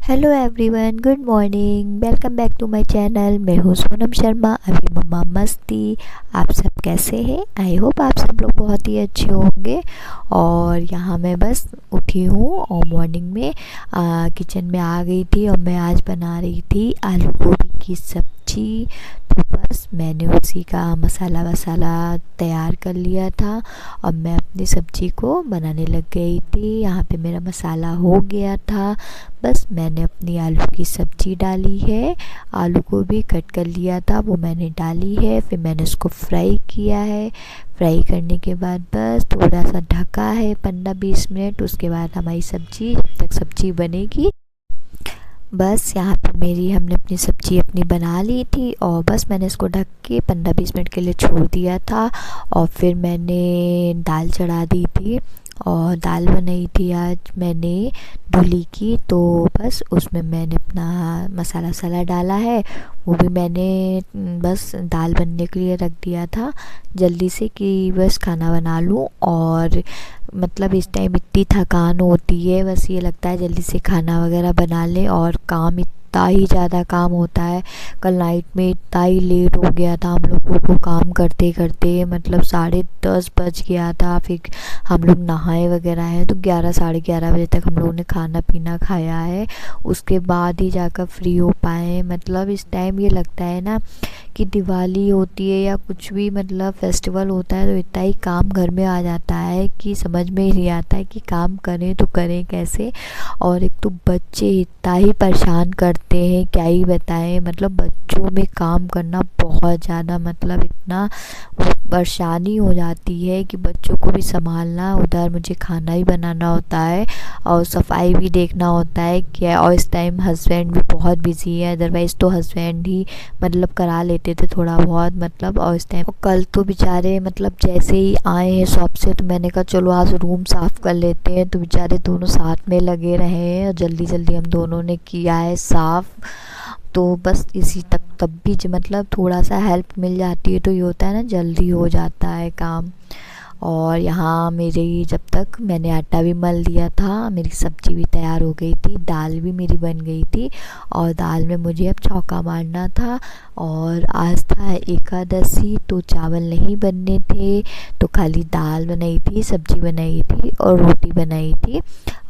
Hello everyone, good morning. Welcome back to my channel. मैं हूँ सोनम शर्मा, अभी मम्मा मस्ती। आप सब कैसे हैं? आई होप आप सब लोग बहुत ही अच्छे होंगे। और यहाँ मैं बस उठी हूँ और मॉर्निंग में किचन में आ गई थी और मैं आज बना रही थी आलू गोभी की सब्जी। तो बस मैंने उसी का मसाला वसाला तैयार कर लिया था और मैं अपनी सब्जी को बनाने लग गई थी। यहाँ पे मेरा मसाला हो गया था। बस मैंने अपनी आलू की सब्जी डाली है, आलू को भी कट कर लिया था वो मैंने डाली है, फिर मैंने उसको फ्राई किया है। फ्राई करने के बाद बस थोड़ा सा ढका है 15-20 मिनट। उसके बाद हमारी सब्जी, जब तक सब्जी बनेगी, बस यहाँ पे हमने अपनी सब्ज़ी अपनी बना ली थी और बस मैंने इसको ढक के 15-20 मिनट के लिए छोड़ दिया था। और फिर मैंने दाल चढ़ा दी थी और दाल बनाई थी आज मैंने धुली की। तो बस उसमें मैंने अपना मसाला वसाला डाला है, वो भी मैंने बस दाल बनने के लिए रख दिया था जल्दी से कि बस खाना बना लूँ। और मतलब इस टाइम इतनी थकान होती है, बस ये लगता है जल्दी से खाना वगैरह बना लें। और काम इतना ही ज़्यादा काम होता है। कल नाइट में इतना ही लेट हो गया था हम लोगों को काम करते करते, मतलब 10:30 बज गया था। फिर हम लोग नहाए वगैरह हैं तो 11 साढ़े 11 बजे तक हम लोगों ने खाना पीना खाया है। उसके बाद ही जाकर फ्री हो पाए। मतलब इस टाइम ये लगता है ना कि दिवाली होती है या कुछ भी मतलब फेस्टिवल होता है तो इतना ही काम घर में आ जाता है कि समझ में ही नहीं आता है कि काम करें तो करें कैसे। और एक तो बच्चे इतना ही परेशान करते हैं, क्या ही बताएं। मतलब बच्चों में काम करना बहुत ज़्यादा, मतलब इतना परेशानी हो जाती है कि बच्चों को भी संभालना, उधर मुझे खाना भी बनाना होता है और सफाई भी देखना होता है क्या। और इस टाइम हस्बैंड भी बहुत बिजी है, अदरवाइज़ तो हस्बैंड ही मतलब करा लेते थे थोड़ा बहुत मतलब। और इस टाइम कल तो बेचारे मतलब जैसे ही आए हैं शॉप से तो मैंने कहा चलो आज रूम साफ़ कर लेते हैं, तो बेचारे दोनों साथ में लगे रहे हैं और जल्दी जल्दी हम दोनों ने किया है साफ़। तो बस इसी तक तब भी मतलब थोड़ा सा हेल्प मिल जाती है तो ये होता है ना, जल्दी हो जाता है काम। और यहाँ मेरी जब तक मैंने आटा भी मल दिया था, मेरी सब्ज़ी भी तैयार हो गई थी, दाल भी मेरी बन गई थी। और दाल में मुझे अब छौंका मारना था। और आज था एकादशी तो चावल नहीं बनने थे, तो खाली दाल बनाई थी, सब्ज़ी बनाई थी और रोटी बनाई थी।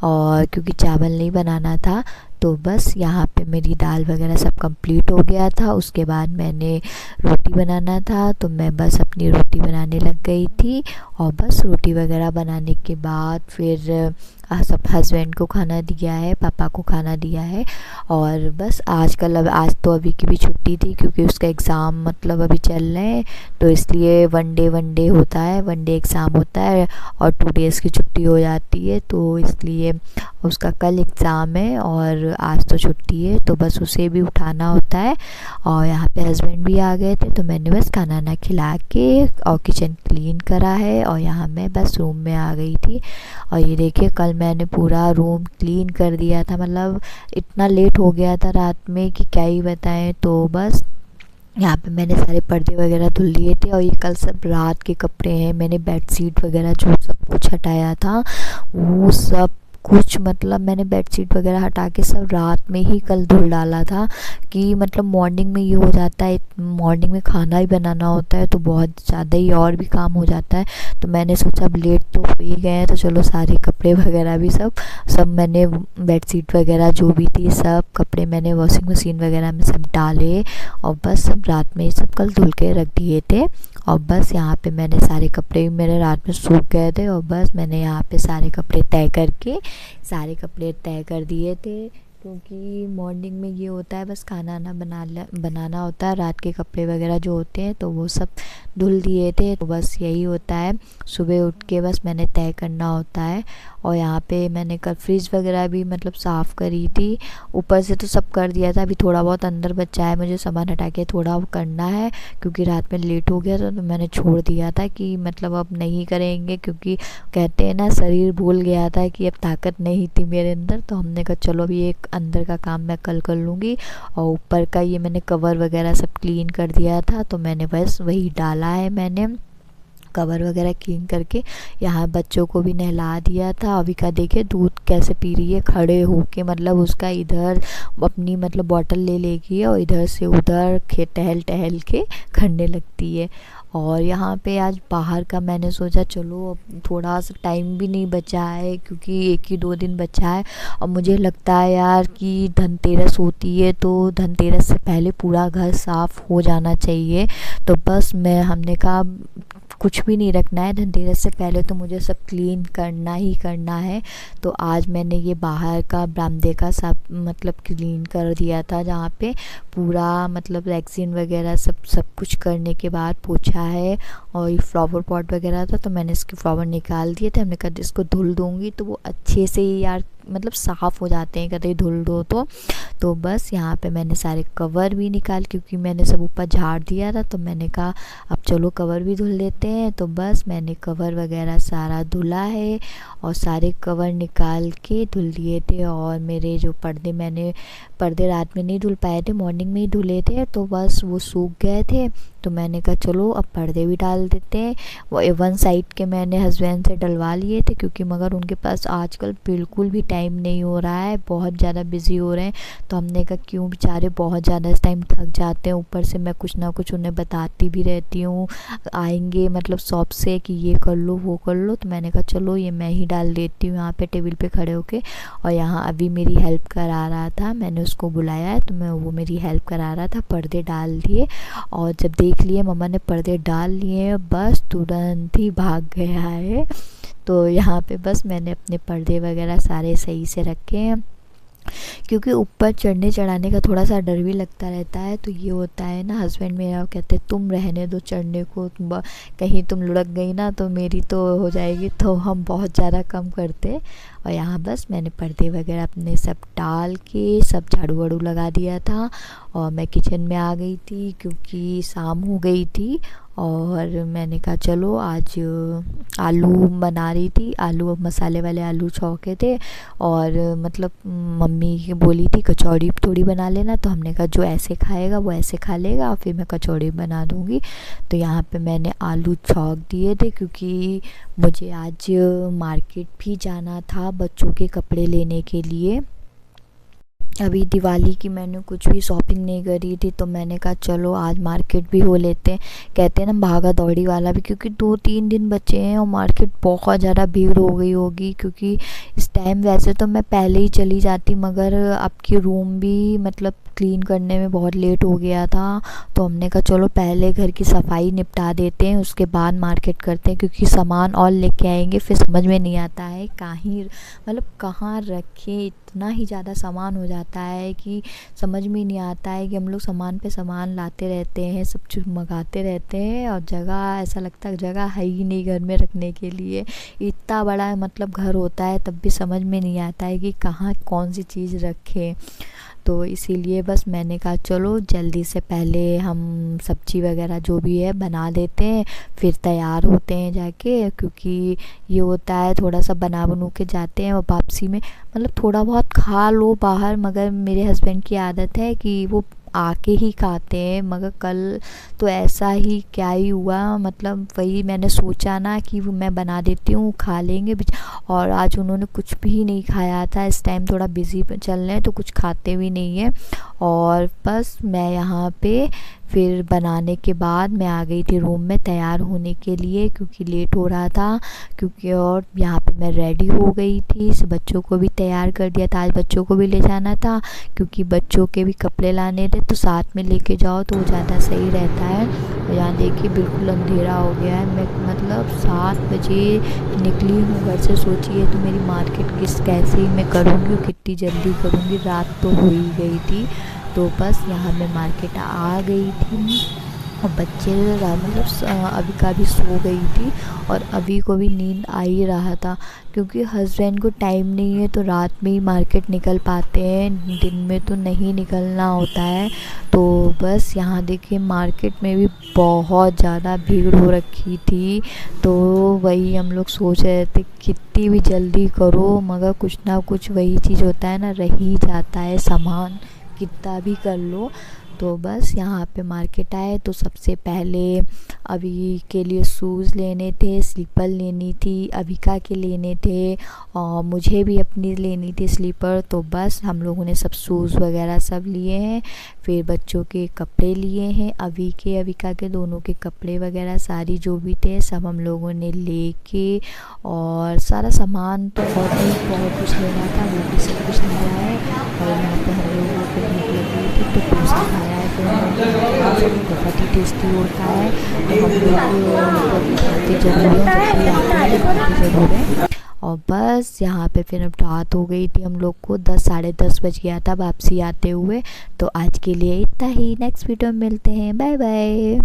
और क्योंकि चावल नहीं बनाना था तो बस यहाँ पे मेरी दाल वगैरह सब कंप्लीट हो गया था। उसके बाद मैंने रोटी बनाना था तो मैं बस अपनी रोटी बनाने लग गई थी। और बस रोटी वगैरह बनाने के बाद फिर सब हस्बैंड को खाना दिया है, पापा को खाना दिया है। और बस आज तो अभी की भी छुट्टी थी क्योंकि उसका एग्ज़ाम मतलब अभी चल रहे हैं, तो इसलिए वन डे होता है, वन डे एग्ज़ाम होता है और 2 डेज़ की छुट्टी हो जाती है। तो इसलिए उसका कल एग्ज़ाम है और आज तो छुट्टी है, तो बस उसे भी उठाना होता है। और यहाँ पे हस्बैंड भी आ गए थे तो मैंने बस खाना ना खिला के और किचन क्लीन करा है और यहाँ मैं बस रूम में आ गई थी। और ये देखिए कल मैंने पूरा रूम क्लीन कर दिया था, मतलब इतना लेट हो गया था रात में कि क्या ही बताएं। तो बस यहाँ पे मैंने सारे पर्दे वगैरह धुल लिए थे और ये कल सब रात के कपड़े हैं। मैंने बेडशीट वगैरह जो सब कुछ हटाया था वो सब कुछ मतलब मैंने बेडशीट वगैरह हटा के सब रात में ही कल धुल डाला था कि मतलब मॉर्निंग में ये हो जाता है, मॉर्निंग में खाना ही बनाना होता है तो बहुत ज़्यादा ही और भी काम हो जाता है। तो मैंने सोचा अब लेट तो हो ही गए हैं तो चलो सारे कपड़े वगैरह भी सब मैंने बेडशीट वगैरह जो भी थी सब कपड़े मैंने वॉशिंग मशीन वगैरह में सब डाले और बस सब रात में ही सब कल धुल के रख दिए थे। और बस यहाँ पे मैंने सारे कपड़े भी मेरे रात में सूख गए थे और बस मैंने यहाँ पे सारे कपड़े तय कर दिए थे क्योंकि मॉर्निंग में ये होता है बस खाना ना बनाना होता है। रात के कपड़े वगैरह जो होते हैं तो वो सब धुल दिए थे, तो बस यही होता है सुबह उठ के बस मैंने तय करना होता है। और यहाँ पे मैंने कल फ्रिज वगैरह भी मतलब साफ़ करी थी, ऊपर से तो सब कर दिया था, अभी थोड़ा बहुत अंदर बचा है, मुझे सामान हटा के थोड़ा करना है क्योंकि रात में लेट हो गया था तो मैंने छोड़ दिया था कि मतलब अब नहीं करेंगे क्योंकि कहते हैं ना शरीर भूल गया था कि अब ताकत नहीं थी मेरे अंदर। तो हमने कहा चलो अभी एक अंदर का काम मैं कल कर लूँगी। और ऊपर का ये मैंने कवर वगैरह सब क्लीन कर दिया था तो मैंने बस वही डाला है मैंने कवर वगैरह क्लीन करके यहाँ बच्चों को भी नहला दिया था। अविका देखिए दूध कैसे पी रही है खड़े होके, मतलब उसका इधर अपनी मतलब बॉटल ले लेगी और इधर से उधर टहल टहल के खड़ने लगती है। और यहाँ पे आज बाहर का मैंने सोचा चलो अब थोड़ा सा टाइम भी नहीं बचा है क्योंकि 1 ही 2 दिन बचा है। और मुझे लगता है यार कि धनतेरस होती है तो धनतेरस से पहले पूरा घर साफ़ हो जाना चाहिए। तो बस हमने कहा कुछ भी नहीं रखना है धनतेरस से पहले, तो मुझे सब क्लीन करना ही करना है। तो आज मैंने ये बाहर का बरामदे का सब मतलब क्लीन कर दिया था, जहाँ पे पूरा मतलब रेक्सिन वगैरह सब कुछ करने के बाद पोछा है। और ये फ्लावर पॉट वगैरह था तो मैंने इसके फ्लावर निकाल दिए थे। हमने कहा इसको धुल दूँगी तो वो अच्छे से यार मतलब साफ़ हो जाते हैं कभी धुल दो तो बस यहाँ पे मैंने सारे कवर भी निकाल, क्योंकि मैंने सब ऊपर झाड़ दिया था तो मैंने कहा अब चलो कवर भी धुल लेते हैं। तो बस मैंने कवर वगैरह सारा धुला है और सारे कवर निकाल के धुल दिए थे। और मेरे जो पर्दे रात में नहीं धुल पाए थे, मॉर्निंग में ही धुले थे, तो बस वो सूख गए थे। तो मैंने कहा चलो अब पर्दे भी डाल देते हैं। वो 1 साइड के मैंने हस्बैंड से डलवा लिए थे क्योंकि मगर उनके पास आजकल बिल्कुल भी टाइम नहीं हो रहा है, बहुत ज़्यादा बिज़ी हो रहे हैं। तो हमने कहा क्यों बेचारे बहुत ज़्यादा इस टाइम थक जाते हैं, ऊपर से मैं कुछ ना कुछ उन्हें बताती भी रहती हूँ, आएंगे मतलब शॉप से कि ये कर लो वो कर लो। तो मैंने कहा चलो ये मैं ही डाल देती हूँ यहाँ पे टेबल पे खड़े होके। और यहाँ अभी मेरी हेल्प करा रहा था, मैंने उसको बुलाया है तो वो मेरी हेल्प करा रहा था। पर्दे डाल दिए और जब देख लिए मम्मा ने पर्दे डाल लिए बस तुरंत ही भाग गया है। तो यहाँ पे बस मैंने अपने पर्दे वगैरह सारे सही से रखे हैं, क्योंकि ऊपर चढ़ने चढ़ाने का थोड़ा सा डर भी लगता रहता है। तो ये होता है ना, हस्बैंड मेरा कहते तुम रहने दो चढ़ने को, कहीं तुम लुढ़क गई ना तो मेरी तो हो जाएगी, तो हम बहुत ज़्यादा कम करते। और यहाँ बस मैंने पर्दे वगैरह अपने सब डाल के सब झाड़ू वाड़ू लगा दिया था और मैं किचन में आ गई थी क्योंकि शाम हो गई थी। और मैंने कहा चलो आज आलू बना रही थी, आलू मसाले वाले आलू छौके थे और मतलब मम्मी बोली थी कचौड़ी थोड़ी बना लेना, तो हमने कहा जो ऐसे खाएगा वो ऐसे खा लेगा, फिर मैं कचौड़ी बना दूँगी। तो यहाँ पे मैंने आलू छौंक दिए थे क्योंकि मुझे आज मार्केट भी जाना था बच्चों के कपड़े लेने के लिए। अभी दिवाली की मैंने कुछ भी शॉपिंग नहीं करी थी तो मैंने कहा चलो आज मार्केट भी हो लेते हैं। कहते हैं ना भागा दौड़ी वाला भी, क्योंकि 2-3 दिन बचे हैं और मार्केट बहुत ज़्यादा भीड़ हो गई होगी। क्योंकि इस टाइम वैसे तो मैं पहले ही चली जाती, मगर आपकी रूम भी मतलब क्लीन करने में बहुत लेट हो गया था। तो हमने कहा चलो पहले घर की सफाई निपटा देते हैं उसके बाद मार्केट करते हैं, क्योंकि सामान और लेके आएंगे फिर समझ में नहीं आता है कहाँ रखें। इतना ही ज़्यादा सामान हो जाता है कि समझ में नहीं आता है कि हम लोग सामान पे सामान लाते रहते हैं, सब चीज़ मंगाते रहते हैं और जगह ऐसा लगता है जगह है ही नहीं घर में रखने के लिए। इतना बड़ा मतलब घर होता है तब भी समझ में नहीं आता है कि कहाँ कौन सी चीज़ रखें। तो इसीलिए बस मैंने कहा चलो जल्दी से पहले हम सब्ज़ी वगैरह जो भी है बना देते हैं, फिर तैयार होते हैं जाके। क्योंकि ये होता है थोड़ा सा बनू के जाते हैं और वापसी में मतलब थोड़ा बहुत खा लो बाहर, मगर मेरे हस्बैंड की आदत है कि वो आके ही खाते हैं। मगर कल तो ऐसा ही क्या ही हुआ, मतलब वही मैंने सोचा ना कि वो मैं बना देती हूँ खा लेंगे, और आज उन्होंने कुछ भी नहीं खाया था। इस टाइम थोड़ा बिज़ी चल रहे हैं तो कुछ खाते भी नहीं है। और बस मैं यहाँ पे फिर बनाने के बाद मैं आ गई थी रूम में तैयार होने के लिए क्योंकि लेट हो रहा था। क्योंकि और यहाँ पे मैं रेडी हो गई थी, सब बच्चों को भी तैयार कर दिया था। आज बच्चों को भी ले जाना था क्योंकि बच्चों के भी कपड़े लाने थे, तो साथ में लेके जाओ तो वो ज़्यादा सही रहता है। और यहाँ देखिए बिल्कुल अंधेरा हो गया है, मैं मतलब 7 बजे निकली हूँ घर से। सोचिए तो मेरी मार्केट कैसे मैं करूँगी, कितनी जल्दी करूँगी, रात तो हो ही गई थी। तो बस यहाँ मैं मार्केट आ गई थी और बच्चे मतलब अभी का भी सो गई थी और अभी को भी नींद आ ही रहा था। क्योंकि हस्बैंड को टाइम नहीं है तो रात में ही मार्केट निकल पाते हैं, दिन में तो नहीं निकलना होता है। तो बस यहाँ देखिए मार्केट में भी बहुत ज़्यादा भीड़ हो रखी थी। तो वही हम लोग सोच रहे थे कितनी भी जल्दी करो, मगर कुछ ना कुछ वही चीज़ होता है ना, रह ही जाता है सामान कितना भी कर लो। तो बस यहाँ पे मार्केट आए तो सबसे पहले अभी के लिए शूज़ लेने थे, स्लीपर लेनी थी, अभिका के लेने थे और मुझे भी अपनी लेनी थी स्लीपर। तो बस हम लोगों ने सब शूज़ वगैरह सब लिए हैं। फिर बच्चों के कपड़े लिए हैं, अभिका के दोनों के कपड़े वगैरह सारी जो भी थे सब हम लोगों ने लेके, और सारा सामान तो बहुत कुछ लेना था, वो भी सब कुछ लिया है। और यहाँ पे हम लोगों को भूख लगी थी तो डोसा खाया है, फिर हम लोग बहुत ही टेस्टी होता है। तो हम लोग खाते ज़रूर है। और बस यहाँ पे फिर अब रात हो गई थी, हम लोग को 10 साढ़े 10 बज गया था वापसी आते हुए। तो आज के लिए इतना ही, नेक्स्ट वीडियो में मिलते हैं, बाय बाय।